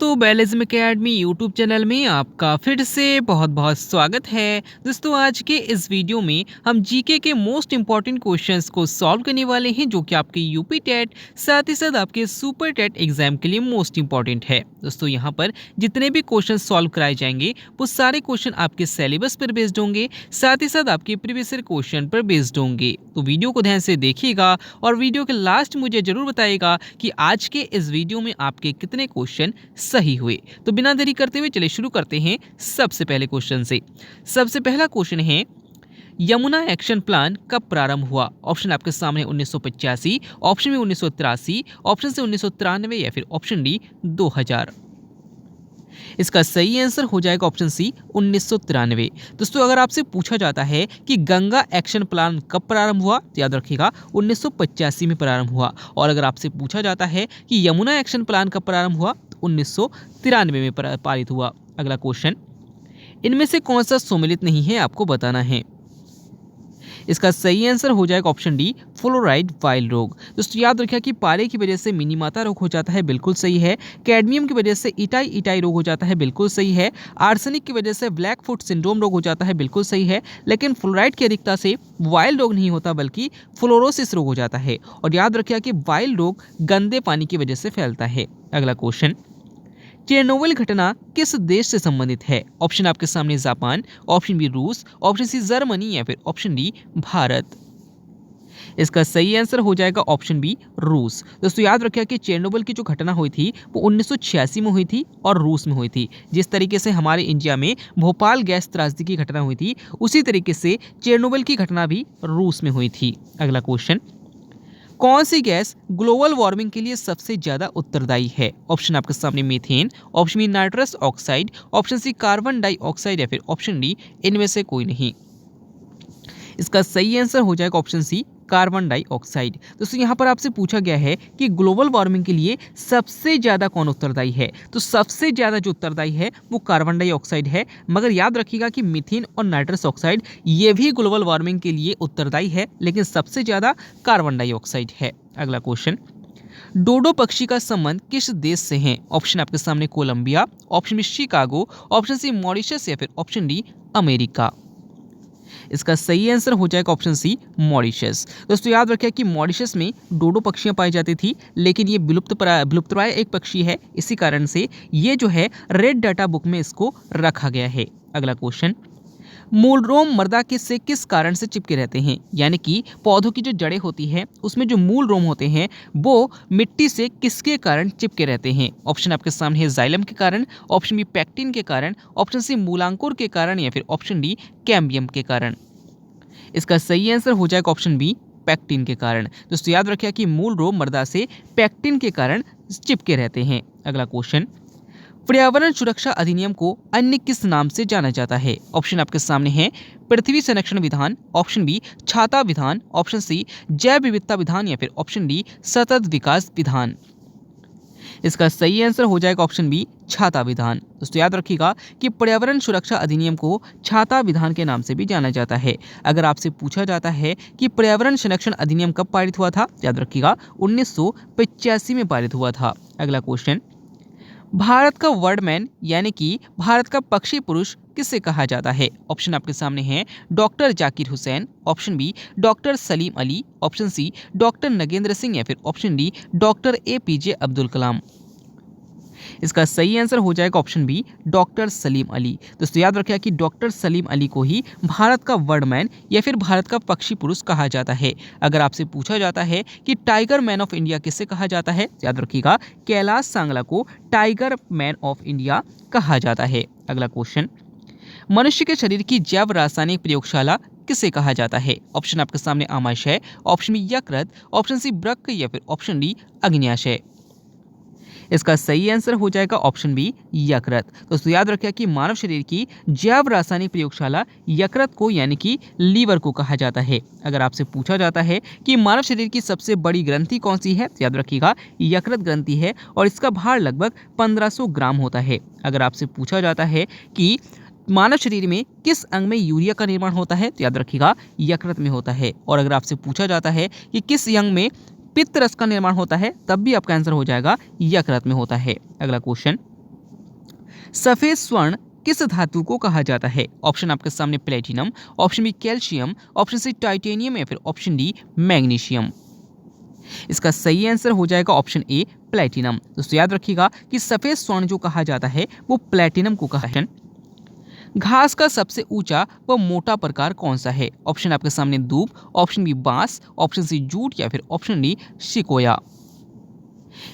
दोस्तों बैलिज्म academy YouTube channel में आपका फिर से बहुत बहुत स्वागत है। दोस्तों आज के इस वीडियो में हम जीके के मोस्ट इंपॉर्टेंट क्वेश्चंस को सॉल्व करने वाले हैं जो कि आपके यूपी टेट साथ ही साथ आपके सुपर टेट एग्जाम के लिए मोस्ट इंपॉर्टेंट है। दोस्तों यहाँ पर जितने भी क्वेश्चन सॉल्व कराए जाएंगे वो सारे क्वेश्चन आपके सिलेबस पर बेस्ड होंगे, साथ ही साथ आपके प्रीवियस ईयर क्वेश्चन पर बेस्ड होंगे। तो वीडियो को ध्यान से देखिएगा और वीडियो के लास्ट मुझे जरूर बताइएगा कि आज के इस वीडियो में आपके कितने क्वेश्चन सही हुए। तो बिना देरी करते हुए चलिए शुरू करते हैं सबसे पहले क्वेश्चन से। सबसे पहला क्वेश्चन है, यमुना एक्शन प्लान कब प्रारंभ हुआ? ऑप्शन आपके सामने 1985, ऑप्शन बी 1983, ऑप्शन सी 1993 या फिर ऑप्शन डी 2000। इसका सही आंसर हो जाएगा ऑप्शन सी 1993। दोस्तों अगर आपसे पूछा जाता है कि गंगा एक्शन प्लान कब प्रारंभ हुआ तो याद रखिएगा 1985 में प्रारंभ हुआ, और अगर आपसे पूछा जाता है कि यमुना एक्शन प्लान कब प्रारंभ हुआ तो 1993 में पारित हुआ। अगला क्वेश्चन, इनमें से कौन सा सम्मिलित नहीं है आपको बताना है। इसका सही आंसर हो जाएगा ऑप्शन डी फ्लोराइड वाइल्ड रोग। दोस्तों याद रखिए कि पारे की वजह से मिनीमाता रोग हो जाता है, बिल्कुल सही है। कैडमियम की वजह से इटाई रोग हो जाता है, बिल्कुल सही है। आर्सेनिक की वजह से ब्लैक फुट सिंड्रोम रोग हो जाता है, बिल्कुल सही है। लेकिन फ्लोराइड की अधिकता से वाइल्ड रोग नहीं होता बल्कि फ्लोरोसिस रोग हो जाता है, और याद रखिए कि वाइल्ड रोग गंदे पानी की वजह से फैलता है। अगला क्वेश्चन, चेरनोबिल घटना किस देश से संबंधित है? ऑप्शन आपके सामने जापान, ऑप्शन बी रूस, ऑप्शन सी जर्मनी या फिर ऑप्शन डी भारत। इसका सही आंसर हो जाएगा ऑप्शन बी रूस। दोस्तों याद रखिए कि चेरनोबिल की जो घटना हुई थी वो 1986 में हुई थी और रूस में हुई थी। जिस तरीके से हमारे इंडिया में भोपाल गैस त्रासदी की घटना हुई थी उसी तरीके से चेरनोबिल की घटना भी रूस में हुई थी। अगला क्वेश्चन, कौन सी गैस ग्लोबल वार्मिंग के लिए सबसे ज्यादा उत्तरदायी है? ऑप्शन आपके सामने methane, option B nitrous oxide, option C carbon dioxide या फिर ऑप्शन डी इनमें से कोई नहीं। इसका सही आंसर हो जाएगा ऑप्शन सी कार्बन डाइऑक्साइड। दोस्तों यहाँ पर आपसे पूछा गया है कि ग्लोबल वार्मिंग के लिए सबसे ज्यादा कौन उत्तरदायी है, तो सबसे ज्यादा जो उत्तरदायी है वो कार्बन डाइऑक्साइड है। मगर याद रखिएगा कि मीथेन और नाइट्रस ऑक्साइड ये भी ग्लोबल वार्मिंग के लिए उत्तरदायी है, लेकिन सबसे ज्यादा कार्बन डाइऑक्साइड है। अगला क्वेश्चन, डोडो पक्षी का संबंध किस देश से है? ऑप्शन आपके सामने Colombia, option B Chicago, option C Mauritius या फिर ऑप्शन डी अमेरिका। इसका सही आंसर हो जाएगा ऑप्शन सी मॉरिशस। दोस्तों याद रखिए कि मॉरिशस में डोडो पक्षियां पाई जाती थी, लेकिन ये विलुप्तप्राय एक पक्षी है, इसी कारण से ये जो है रेड डाटा बुक में इसको रखा गया है। अगला क्वेश्चन, मूल रोम मृदा के से किस कारण से चिपके रहते हैं? यानी कि पौधों की जो जड़ें होती हैं उसमें जो मूल रोम होते हैं वो मिट्टी से किसके कारण चिपके रहते हैं? ऑप्शन आपके सामने है जाइलम के कारण, ऑप्शन बी पैक्टिन के कारण, ऑप्शन सी मूलांकुर के कारण या फिर ऑप्शन डी कैम्बियम के कारण। इसका सही आंसर हो जाएगा ऑप्शन बी पैक्टिन के कारण। दोस्तों याद रखिए कि मूल रोम मृदा से पैक्टिन के कारण चिपके रहते हैं। अगला क्वेश्चन, पर्यावरण सुरक्षा अधिनियम को अन्य किस नाम से जाना जाता है? ऑप्शन आपके सामने है पृथ्वी संरक्षण विधान, ऑप्शन बी छाता विधान, ऑप्शन सी जैव विविधता विधान या फिर ऑप्शन डी सतत विकास विधान। इसका सही आंसर हो जाएगा ऑप्शन बी छाता विधान। दोस्तों याद रखिएगा कि पर्यावरण सुरक्षा अधिनियम को छाता विधान के नाम से भी जाना जाता है। अगर आपसे पूछा जाता है कि पर्यावरण संरक्षण अधिनियम कब पारित हुआ था, याद रखिएगा 1985 में पारित हुआ था। अगला क्वेश्चन, भारत का वर्डमैन यानी कि भारत का पक्षी पुरुष किसे कहा जाता है? ऑप्शन आपके सामने हैं doctor Zakir Hussain, option B doctor Salim Ali, option C doctor Nagendra Singh या फिर option D doctor APJ Abdul Kalam. इसका सही आंसर हो जाएगा option B doctor Salim Ali. दोस्तों याद रखिए कि डॉक्टर सलीम अली को ही भारत का वर्डमैन या फिर भारत का पक्षी पुरुष कहा जाता है। अगर आपसे पूछा जाता है कि टाइगर मैन ऑफ इंडिया किसे कहा जाता है, याद रखिएगा कैलाश सांगला को टाइगर मैन ऑफ इंडिया कहा जाता है। अगला क्वेश्चन, मनुष्य के शरीर की जैव रासायनिक प्रयोगशाला किसे कहा जाता है? ऑप्शन आपके सामने आमाशय, ऑप्शन बी यकृत, ऑप्शन सी वृक्क या फिर ऑप्शन डी अग्न्याशय। इसका सही आंसर हो जाएगा ऑप्शन बी यकृत। दोस्तों याद रखिए कि मानव शरीर की जैव रासायनिक प्रयोगशाला यकृत को यानी कि लीवर को कहा जाता है। अगर आपसे पूछा जाता है कि मानव शरीर की सबसे बड़ी ग्रंथि कौन सी है, याद रखिएगा यकृत ग्रंथि है और इसका भार लगभग 1500 ग्राम होता है। अगर आपसे पूछा जाता है कि मानव शरीर में किस अंग में यूरिया का निर्माण होता है, तो याद रखिएगा यकृत में होता है। और अगर आपसे पूछा जाता है कि किस अंग में पित्त रस का निर्माण होता है, तब भी आपका आंसर हो जाएगा यकृत में होता है। अगला क्वेश्चन, सफेद स्वर्ण किस धातु को कहा जाता है? ऑप्शन आपके सामने platinum, option B calcium, option C titanium या फिर ऑप्शन डी मैग्नीशियम। इसका सही आंसर हो जाएगा ऑप्शन ए प्लेटिनम। दोस्तों याद रखिएगा कि सफेद स्वर्ण जो कहा जाता है वो प्लेटिनम को कहा है। घास का सबसे ऊंचा व मोटा प्रकार कौन सा है? ऑप्शन आपके सामने दूब, ऑप्शन बी बांस, ऑप्शन सी जूट या फिर ऑप्शन डी शिकोया।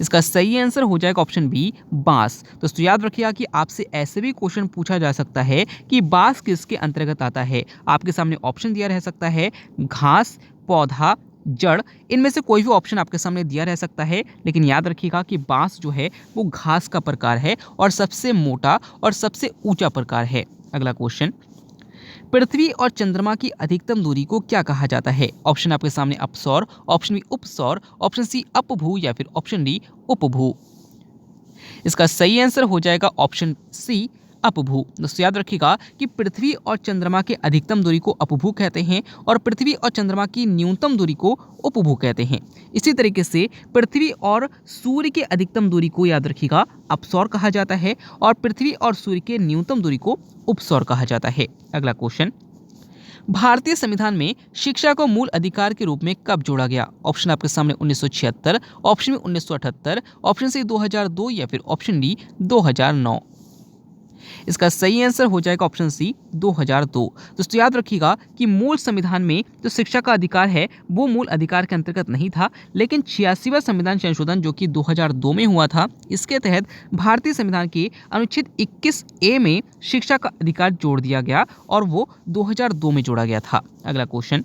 इसका सही आंसर हो जाएगा ऑप्शन बी बांस। दोस्तों याद रखिएगा कि आपसे ऐसे भी क्वेश्चन पूछा जा सकता है कि बांस किसके अंतर्गत आता है। आपके सामने ऑप्शन दिया रह सकता है घास, पौधा, जड़, इनमें से कोई भी ऑप्शन आपके सामने दिया रह सकता है, लेकिन याद रखिएगा कि बांस जो है वो घास का प्रकार है और सबसे मोटा और सबसे ऊंचा प्रकार है। अगला क्वेश्चन, पृथ्वी और चंद्रमा की अधिकतम दूरी को क्या कहा जाता है? ऑप्शन आपके सामने अपसौर, ऑप्शन बी उपसौर, ऑप्शन सी अपभू या फिर ऑप्शन डी उपभू। इसका सही आंसर हो जाएगा ऑप्शन सी अपभू। दोस्तों याद रखिएगा कि पृथ्वी और चंद्रमा के अधिकतम दूरी को अपभू कहते हैं और पृथ्वी और चंद्रमा की न्यूनतम दूरी को उपभू कहते हैं। इसी तरीके से पृथ्वी और सूर्य के अधिकतम दूरी को याद रखिएगा अपसौर कहा जाता है और पृथ्वी और सूर्य के न्यूनतम दूरी को उपसौर कहा जाता है। अगला क्वेश्चन, भारतीय संविधान में शिक्षा को मूल अधिकार के रूप में कब जोड़ा गया? ऑप्शन आपके सामने 1976, ऑप्शन बी 1978, ऑप्शन सी 2002 या फिर ऑप्शन डी 2009। इसका सही आंसर हो जाएगा ऑप्शन सी 2002। दोस्तों याद रखिएगा कि मूल संविधान में जो शिक्षा का अधिकार है वो मूल अधिकार के अंतर्गत नहीं था, लेकिन 86वां संविधान संशोधन जो कि 2002 में हुआ था, इसके तहत भारतीय संविधान के अनुच्छेद 21A में शिक्षा का अधिकार जोड़ दिया गया और वो 2002 में जोड़ा गया था। अगला क्वेश्चन,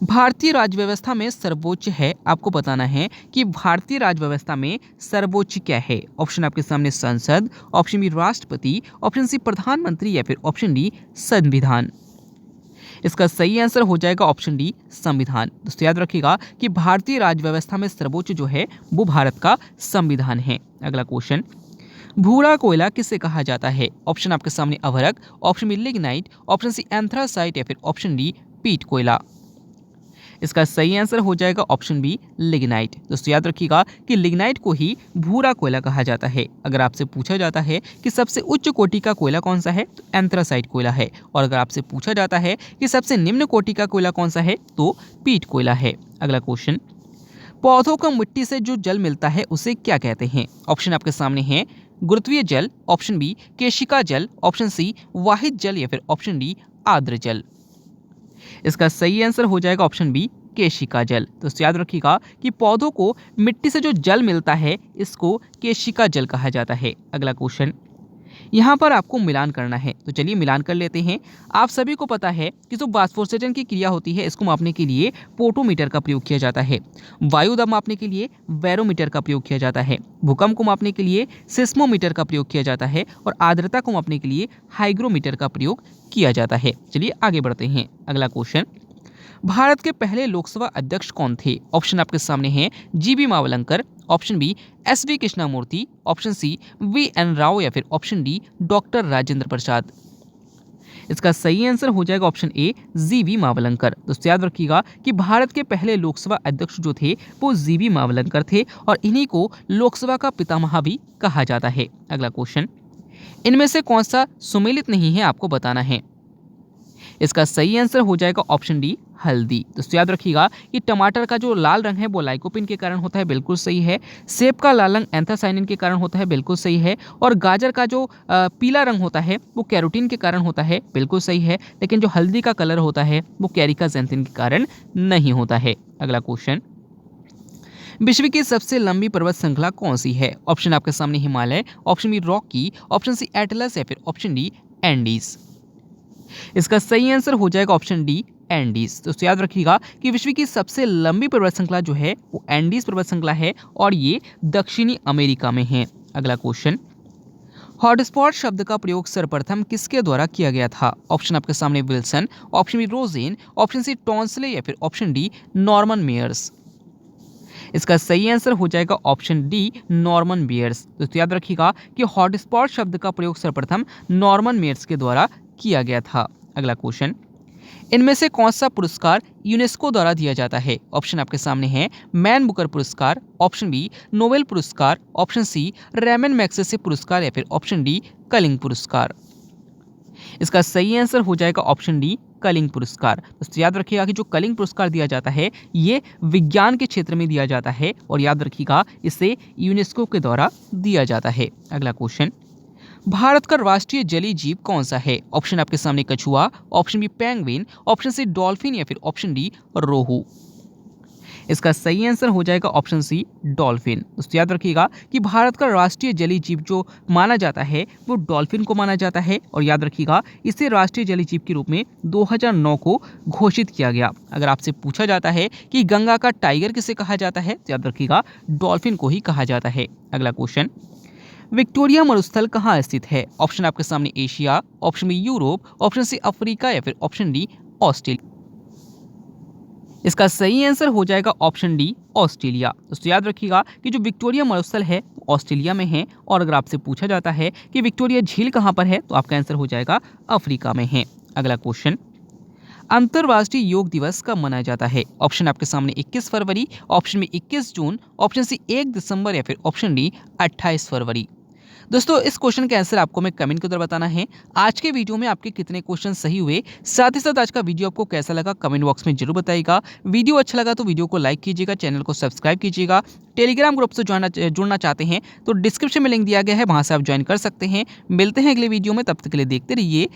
भारतीय राज्य व्यवस्था में सर्वोच्च है, आपको बताना है कि भारतीय राज्य व्यवस्था में सर्वोच्च क्या है। ऑप्शन आपके सामने संसद, ऑप्शन बी राष्ट्रपति, ऑप्शन सी प्रधानमंत्री या फिर ऑप्शन डी संविधान। इसका सही आंसर हो जाएगा ऑप्शन डी संविधान। दोस्तों याद रखिएगा कि भारतीय राज्य व्यवस्था में सर्वोच्च जो है वो भारत का संविधान है। अगला क्वेश्चन, भूरा कोयला किसे कहा जाता है? ऑप्शन आपके सामने अभ्रक, option B lignite, option C anthracite या फिर ऑप्शन डी पीट कोयला। इसका सही आंसर हो जाएगा ऑप्शन बी लिग्नाइट। दोस्तों याद रखिएगा कि लिग्नाइट को ही भूरा कोयला कहा जाता है। अगर आपसे पूछा जाता है कि सबसे उच्च कोटि का कोयला कौन सा है, तो एंथ्रासाइट कोयला है, और अगर आपसे पूछा जाता है कि सबसे निम्न कोटि का कोयला कौन सा है, तो पीट कोयला है। अगला क्वेश्चन, पौधों को मिट्टी से जो जल मिलता है उसे क्या कहते हैं? ऑप्शन आपके सामने है गुरुत्वीय जल, ऑप्शन बी केशिका जल, ऑप्शन सी वाहित जल या फिर ऑप्शन डी आर्द्र जल। इसका सही आंसर हो जाएगा ऑप्शन बी केशिका जल। दोस्तों याद रखिएगा कि पौधों को मिट्टी से जो जल मिलता है इसको केशिका जल कहा जाता है। अगला क्वेश्चन, यहाँ पर आपको मिलान करना है, तो चलिए मिलान कर लेते हैं। आप सभी को पता है कि जो वाष्पोत्सर्जन की क्रिया होती है इसको मापने के लिए पोटोमीटर का प्रयोग किया जाता है, वायु दाब मापने के लिए बैरोमीटर का प्रयोग किया जाता है, भूकंप को मापने के लिए सिस्मोमीटर का प्रयोग किया जाता है और आर्द्रता को मापने के लिए हाइग्रोमीटर का प्रयोग किया जाता है। चलिए आगे बढ़ते हैं। अगला क्वेश्चन, भारत के पहले लोकसभा अध्यक्ष कौन थे? ऑप्शन आपके सामने हैं G B Mavalankar, option B S V Krishnamurthy, option C V N Rao या फिर option D doctor Rajendra Prasad. इसका सही आंसर हो जाएगा ऑप्शन ए जीबी मावलंकर। दोस्तों याद रखिएगा कि भारत के पहले लोकसभा अध्यक्ष जो थे वो जीबी मावलंकर थे और इन्हीं को लोकसभा का पितामह भी कहा जाता है। अगला क्वेश्चन, इनमें से कौन सा सुमेलित नहीं है, आपको बताना है। इसका सही आंसर हो जाएगा ऑप्शन डी हल्दी। दोस्तों याद रखिएगा कि टमाटर का जो लाल रंग है वो लाइकोपिन के कारण होता है, बिल्कुल सही है। सेब का लाल रंग एंथोसायनिन के कारण होता है, बिल्कुल सही है। और गाजर का जो पीला रंग होता है वो कैरोटीन के कारण होता है, बिल्कुल सही है। लेकिन जो हल्दी का कलर होता है वो कैरिकाजेंथिन के कारण नहीं होता है। अगला क्वेश्चन, विश्व की सबसे लंबी पर्वत श्रृंखला कौन सी है? ऑप्शन आपके सामने Himalaya, option B Rocky, option C Atlas या फिर ऑप्शन डी एंडीज। इसका सही आंसर हो जाएगा ऑप्शन डी एंडीज। दोस्तों याद रखिएगा कि विश्व की सबसे लंबी पर्वत श्रृंखला जो है वो एंडीज पर्वत श्रृंखला है और ये दक्षिणी अमेरिका में है। अगला क्वेश्चन, हॉटस्पॉट शब्द का प्रयोग सर्वप्रथम किसके द्वारा किया गया था? ऑप्शन आपके सामने Wilson, option B Rosen, option C Tansley या फिर ऑप्शन डी नॉर्मन मेयर्स। इसका सही आंसर हो जाएगा ऑप्शन डी नॉर्मन मेयर्स। दोस्तों याद रखिएगा कि हॉटस्पॉट शब्द का प्रयोग सर्वप्रथम नॉर्मन मेयर्स के द्वारा किया गया था। अगला क्वेश्चन, इनमें से कौन सा पुरस्कार यूनेस्को द्वारा दिया जाता है? ऑप्शन आपके सामने है मैन बुकर पुरस्कार, ऑप्शन बी नोबेल पुरस्कार, ऑप्शन सी रैमन मैग्सेसे पुरस्कार या फिर ऑप्शन डी कलिंग पुरस्कार। इसका सही आंसर हो जाएगा ऑप्शन डी कलिंग पुरस्कार। दोस्तों याद रखिएगा कि जो कलिंग पुरस्कार दिया जाता है ये विज्ञान के क्षेत्र में दिया जाता है और याद रखिएगा इसे यूनेस्को के द्वारा दिया जाता है। अगला क्वेश्चन, भारत का राष्ट्रीय जलीय जीव कौन सा है? ऑप्शन आपके सामने कछुआ, option B penguin, option C dolphin या फिर ऑप्शन डी रोहू। इसका सही आंसर हो जाएगा ऑप्शन सी डॉल्फिन। दोस्तों याद रखिएगा कि भारत का राष्ट्रीय जलीय जीव जो माना जाता है वो डॉल्फिन को माना जाता है और याद रखिएगा इसे राष्ट्रीय जलीय जीव के रूप में 2009 को घोषित किया गया। अगर आपसे पूछा जाता है कि गंगा का टाइगर किसे कहा जाता है तो याद रखिएगा डॉल्फिन को ही कहा जाता है। अगला क्वेश्चन, विक्टोरिया मरुस्थल कहाँ स्थित है? ऑप्शन आपके सामने Asia, option B Europe, option C Africa या फिर ऑप्शन डी ऑस्ट्रेलिया। इसका सही आंसर हो जाएगा ऑप्शन डी ऑस्ट्रेलिया। दोस्तों याद रखिएगा कि जो विक्टोरिया मरुस्थल है ऑस्ट्रेलिया में है और अगर आपसे पूछा जाता है कि विक्टोरिया झील कहाँ पर है तो आपका आंसर हो जाएगा अफ्रीका में है। अगला क्वेश्चन, अंतर्राष्ट्रीय योग दिवस कब मनाया जाता है? ऑप्शन आपके सामने 21 फरवरी, ऑप्शन में 21 जून, ऑप्शन सी 1 दिसंबर या फिर ऑप्शन डी 28 फरवरी। दोस्तों इस क्वेश्चन का आंसर आपको हमें कमेंट के अंदर बताना है। आज के वीडियो में आपके कितने क्वेश्चन सही हुए, साथ ही साथ आज का वीडियो आपको कैसा लगा कमेंट बॉक्स में जरूर बताइएगा। वीडियो अच्छा लगा तो वीडियो को लाइक कीजिएगा, चैनल को सब्सक्राइब कीजिएगा। टेलीग्राम ग्रुप से जुड़ना चाहते हैं तो डिस्क्रिप्शन में लिंक दिया गया है, वहां से आप ज्वाइन कर सकते हैं। मिलते हैं अगले वीडियो में, तब तक के लिए देखते रहिए